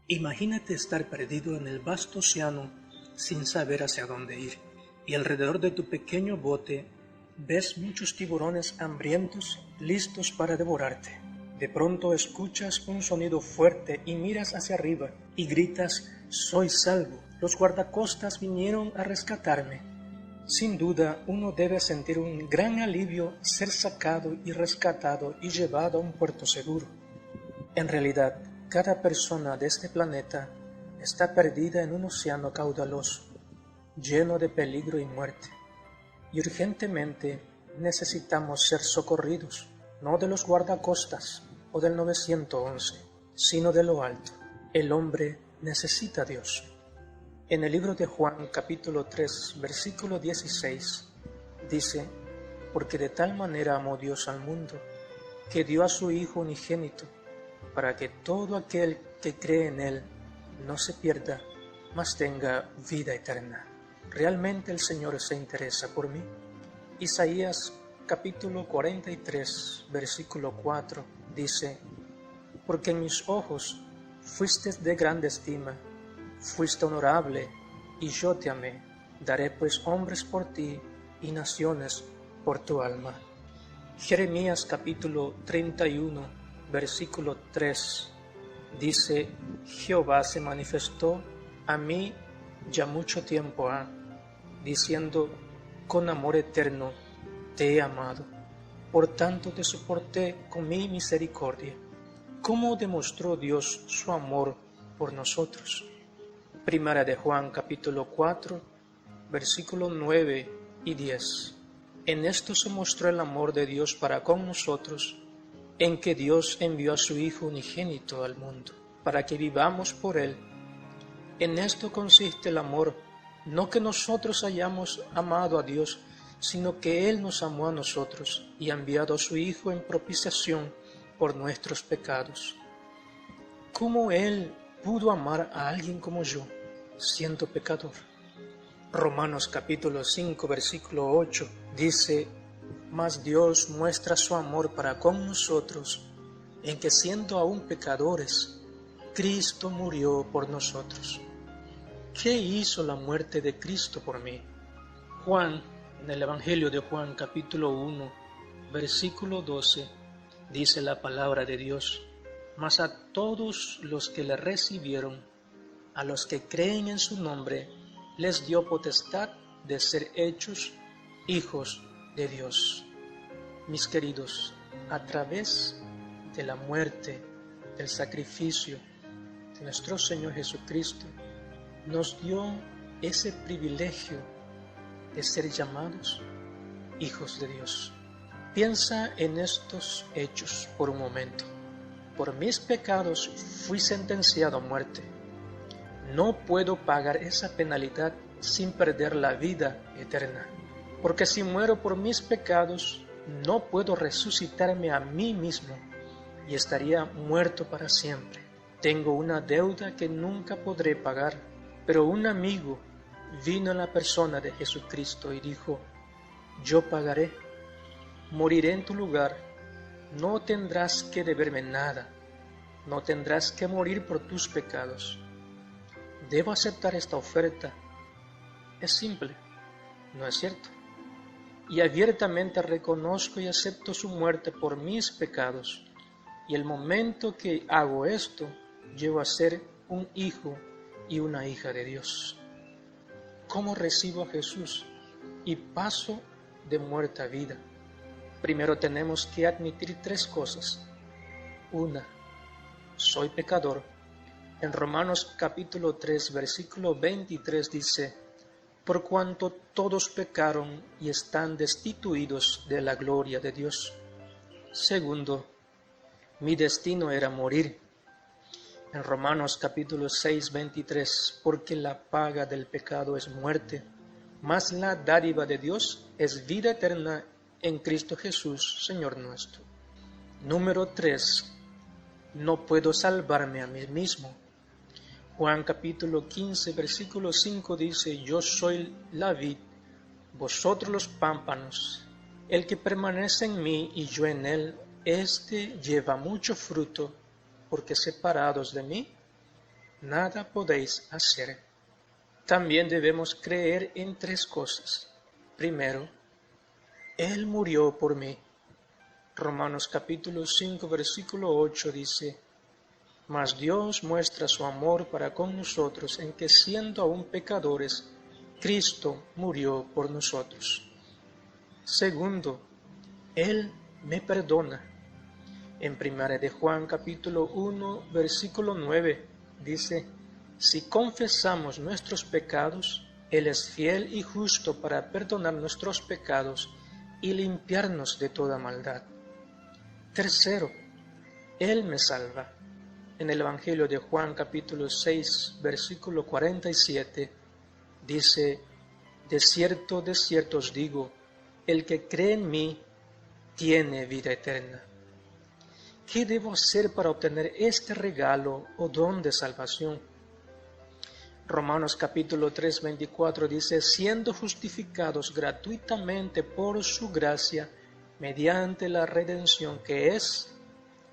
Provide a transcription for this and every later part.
Imagínate estar perdido en el vasto océano sin saber hacia dónde ir, y alrededor de tu pequeño bote ves muchos tiburones hambrientos listos para devorarte. De pronto escuchas un sonido fuerte y miras hacia arriba y gritas: «Soy salvo, los guardacostas vinieron a rescatarme». Sin duda, uno debe sentir un gran alivio ser sacado y rescatado y llevado a un puerto seguro. En realidad, cada persona de este planeta está perdida en un océano caudaloso, lleno de peligro y muerte, y urgentemente necesitamos ser socorridos, no de los guardacostas o del 911, sino de lo alto. El hombre necesita a Dios. En el libro de Juan, capítulo 3, versículo 16, dice: «Porque de tal manera amó Dios al mundo, que dio a su Hijo unigénito, para que todo aquel que cree en Él no se pierda, mas tenga vida eterna». ¿Realmente el Señor se interesa por mí? Isaías capítulo 43, versículo 4 dice: «Porque en mis ojos fuiste de grande estima, fuiste honorable, y yo te amé. Daré pues hombres por ti y naciones por tu alma». Jeremías capítulo 31, versículo 3 dice: «Jehová se manifestó a mí ya mucho tiempo ha, diciendo: con amor eterno te he amado, por tanto te soporté con mi misericordia». ¿Cómo demostró Dios su amor por nosotros? Primera de Juan capítulo 4, versículos 9 y 10. En esto se mostró el amor de Dios para con nosotros, en que Dios envió a su Hijo unigénito al mundo, para que vivamos por Él. En esto consiste el amor, no que nosotros hayamos amado a Dios, sino que Él nos amó a nosotros y ha enviado a su Hijo en propiciación por nuestros pecados. ¿Cómo Él pudo amar a alguien como yo, siendo pecador? Romanos capítulo 5, versículo 8 dice: «Mas Dios muestra su amor para con nosotros, en que siendo aún pecadores, Cristo murió por nosotros». ¿Qué hizo la muerte de Cristo por mí? Juan, en el Evangelio de Juan capítulo 1, versículo 12, dice la palabra de Dios: «Mas a todos los que le recibieron, a los que creen en su nombre, les dio potestad de ser hechos hijos de Dios». Mis queridos, a través de la muerte, del sacrificio de nuestro Señor Jesucristo, nos dio ese privilegio de ser llamados hijos de Dios. Piensa en estos hechos por un momento. Por mis pecados fui sentenciado a muerte. No puedo pagar esa penalidad sin perder la vida eterna, porque si muero por mis pecados, no puedo resucitarme a mí mismo y estaría muerto para siempre. Tengo una deuda que nunca podré pagar, pero un amigo vino en la persona de Jesucristo y dijo: «Yo pagaré, moriré en tu lugar, no tendrás que deberme nada, no tendrás que morir por tus pecados». ¿Debo aceptar esta oferta? Es simple, ¿no es cierto? Y abiertamente reconozco y acepto su muerte por mis pecados. Y el momento que hago esto, llego a ser un hijo y una hija de Dios. ¿Cómo recibo a Jesús y paso de muerte a vida? Primero tenemos que admitir tres cosas. Una, soy pecador. En Romanos capítulo 3, versículo 23 dice: «Por cuanto todos pecaron y están destituidos de la gloria de Dios». Segundo, mi destino era morir. En Romanos capítulo 6, 23, «Porque la paga del pecado es muerte, mas la dádiva de Dios es vida eterna en Cristo Jesús, Señor nuestro». Número 3, no puedo salvarme a mí mismo. Juan capítulo 15, versículo 5 dice: «Yo soy la vid, vosotros los pámpanos. El que permanece en mí y yo en él, éste lleva mucho fruto, porque separados de mí, nada podéis hacer. También debemos creer en tres cosas. Primero, Él murió por mí. Romanos capítulo 5, versículo 8 dice, mas Dios muestra su amor para con nosotros en que siendo aún pecadores, Cristo murió por nosotros. Segundo, Él me perdona. En 1 de Juan capítulo 1, versículo 9 dice, si confesamos nuestros pecados, Él es fiel y justo para perdonar nuestros pecados y limpiarnos de toda maldad. Tercero, Él me salva. En el Evangelio de Juan capítulo 6, versículo 47, dice, de cierto os digo, el que cree en mí tiene vida eterna. ¿Qué debo hacer para obtener este regalo o don de salvación? Romanos capítulo 3, 24 dice, siendo justificados gratuitamente por su gracia, mediante la redención que es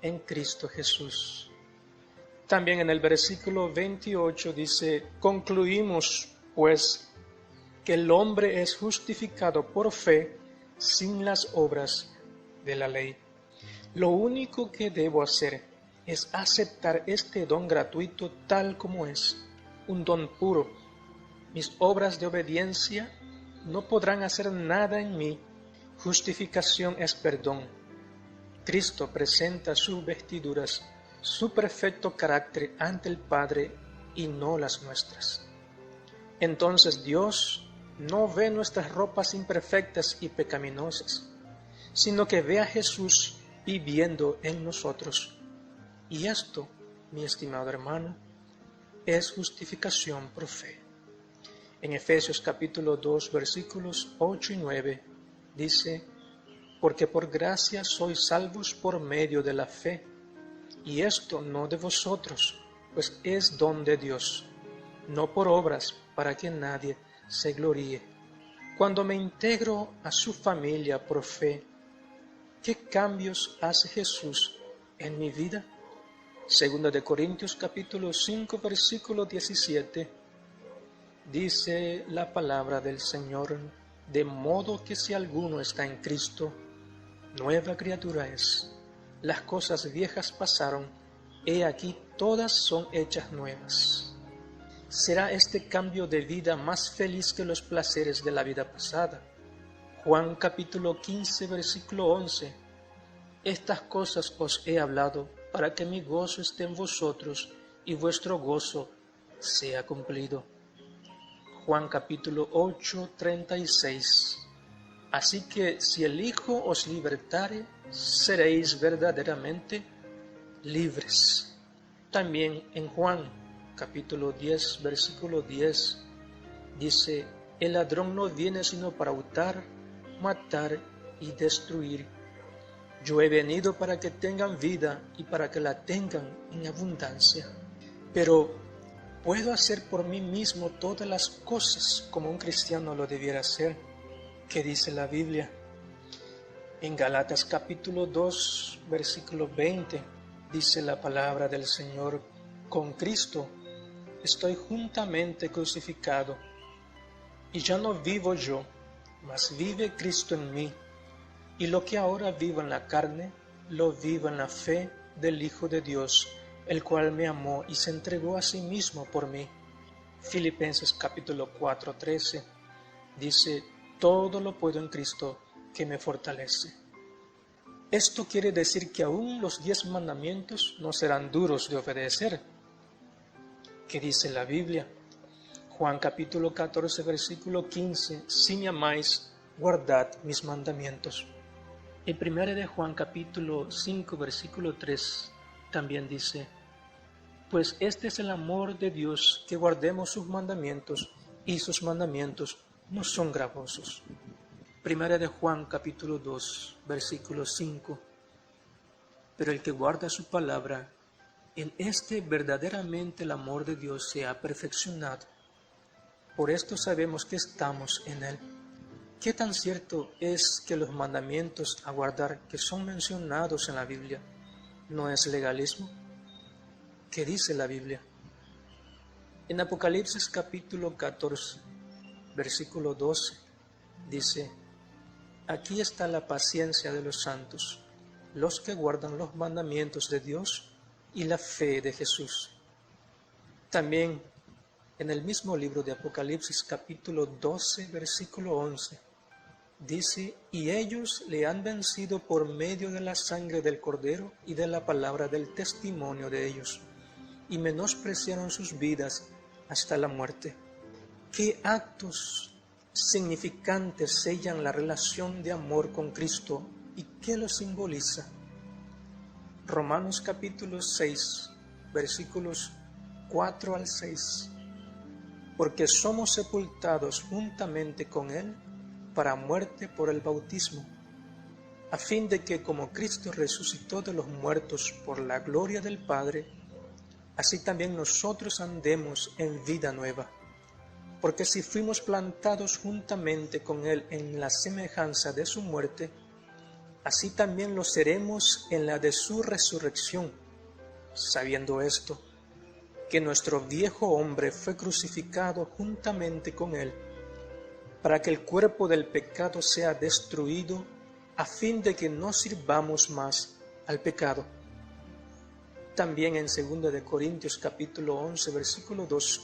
en Cristo Jesús. También en el versículo 28 dice, concluimos pues que el hombre es justificado por fe sin las obras de la ley. Lo único que debo hacer es aceptar este don gratuito tal como es, un don puro. Mis obras de obediencia no podrán hacer nada en mí. Justificación es perdón. Cristo presenta sus vestiduras, su perfecto carácter ante el Padre y no las nuestras. Entonces Dios no ve nuestras ropas imperfectas y pecaminosas, sino que ve a Jesús viviendo en nosotros. Y esto, mi estimado hermano, es justificación por fe. En Efesios capítulo 2, versículos 8 y 9, dice, porque por gracia sois salvos por medio de la fe, y esto no de vosotros, pues es don de Dios, no por obras, para que nadie se gloríe. Cuando me integro a su familia por fe, ¿qué cambios hace Jesús en mi vida? Segunda de Corintios capítulo 5, versículo 17, dice la palabra del Señor, de modo que si alguno está en Cristo, nueva criatura es. Las cosas viejas pasaron, he aquí todas son hechas nuevas. ¿Será este cambio de vida más feliz que los placeres de la vida pasada? Juan capítulo 15, versículo 11. Estas cosas os he hablado para que mi gozo esté en vosotros y vuestro gozo sea cumplido. Juan capítulo 8, 36. Así que si el Hijo os libertare, seréis verdaderamente libres. También en Juan capítulo 10, versículo 10, dice, el ladrón no viene sino para hurtar, matar y destruir. Yo he venido para que tengan vida y para que la tengan en abundancia. Pero ¿puedo hacer por mí mismo todas las cosas como un cristiano lo debiera hacer? ¿Qué dice la Biblia? En Galatas capítulo 2, versículo 20, dice la palabra del Señor, con Cristo estoy juntamente crucificado, y ya no vivo yo, mas vive Cristo en mí, y lo que ahora vivo en la carne, lo vivo en la fe del Hijo de Dios, el cual me amó y se entregó a sí mismo por mí. Filipenses capítulo 4, 13, dice, todo lo puedo en Cristo que me fortalece. Esto quiere decir que aún los 10 mandamientos no serán duros de obedecer. ¿Qué dice la Biblia? Juan capítulo 14, versículo 15, si me amáis, guardad mis mandamientos. En 1 de Juan capítulo 5, versículo 3, también dice, pues este es el amor de Dios, que guardemos sus mandamientos, y sus mandamientos no son gravosos. 1 de Juan capítulo 2, versículo 5, pero el que guarda su palabra, en este verdaderamente el amor de Dios se ha perfeccionado. Por esto sabemos que estamos en él. ¿Qué tan cierto es que los mandamientos a guardar que son mencionados en la Biblia no es legalismo? ¿Qué dice la Biblia? En Apocalipsis capítulo 14, versículo 12, dice: aquí está la paciencia de los santos, los que guardan los mandamientos de Dios y la fe de Jesús. También en el mismo libro de Apocalipsis capítulo 12, versículo 11, dice: y ellos le han vencido por medio de la sangre del Cordero y de la palabra del testimonio de ellos, y menospreciaron sus vidas hasta la muerte. ¿Qué actos significantes sellan la relación de amor con Cristo y qué lo simboliza? Romanos capítulo 6, versículos 4 al 6. Porque somos sepultados juntamente con Él para muerte por el bautismo, a fin de que como Cristo resucitó de los muertos por la gloria del Padre, así también nosotros andemos en vida nueva. Porque si fuimos plantados juntamente con Él en la semejanza de su muerte, así también lo seremos en la de su resurrección, sabiendo esto, que nuestro viejo hombre fue crucificado juntamente con Él, para que el cuerpo del pecado sea destruido, a fin de que no sirvamos más al pecado. También en 2 de Corintios capítulo 11, versículo 2,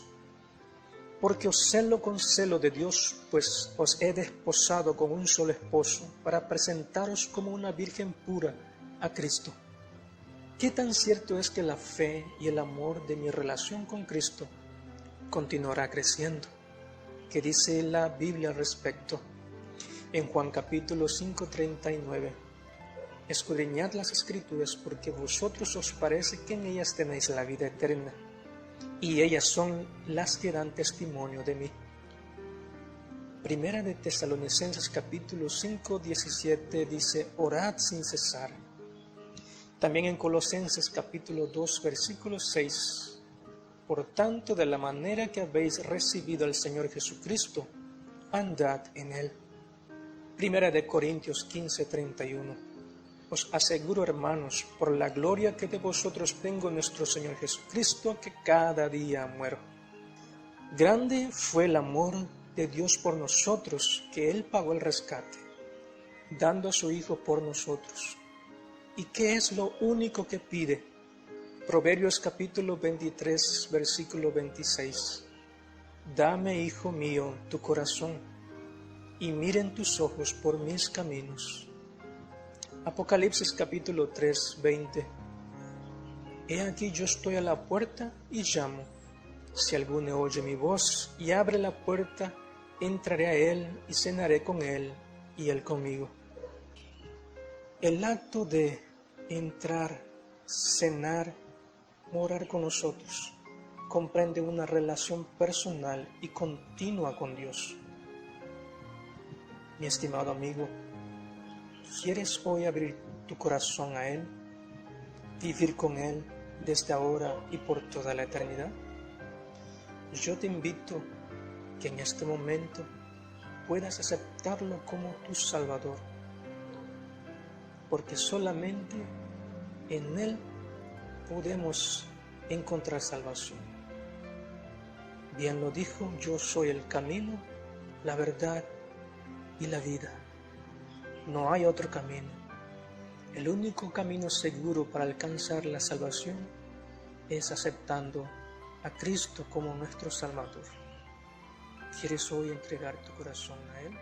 porque os celo con celo de Dios, pues os he desposado con un solo esposo, para presentaros como una virgen pura a Cristo. ¿Qué tan cierto es que la fe y el amor de mi relación con Cristo continuará creciendo? ¿Qué dice la Biblia al respecto? En Juan capítulo 5:39, escudriñad las Escrituras, porque vosotros os parece que en ellas tenéis la vida eterna, y ellas son las que dan testimonio de mí. Primera de Tesalonicenses capítulo 5:17 dice: orad sin cesar. También en Colosenses capítulo 2 versículo 6, por tanto, de la manera que habéis recibido al Señor Jesucristo, andad en Él. Primera de Corintios 15:31, os aseguro, hermanos, por la gloria que de vosotros tengo en nuestro Señor Jesucristo, que cada día muero. Grande fue el amor de Dios por nosotros, que Él pagó el rescate, dando a su Hijo por nosotros. ¿Y qué es lo único que pide? Proverbios capítulo 23, versículo 26. Dame, hijo mío, tu corazón, y miren tus ojos por mis caminos. Apocalipsis capítulo 3, 20. He aquí yo estoy a la puerta y llamo. Si alguno oye mi voz y abre la puerta, entraré a él y cenaré con él y él conmigo. El acto de entrar, cenar, morar con nosotros, comprende una relación personal y continua con Dios. Mi estimado amigo, ¿quieres hoy abrir tu corazón a Él, vivir con Él desde ahora y por toda la eternidad? Yo te invito que en este momento puedas aceptarlo como tu Salvador, porque solamente en Él podemos encontrar salvación. Bien lo dijo: yo soy el camino, la verdad y la vida. No hay otro camino. El único camino seguro para alcanzar la salvación es aceptando a Cristo como nuestro Salvador. ¿Quieres hoy entregar tu corazón a Él?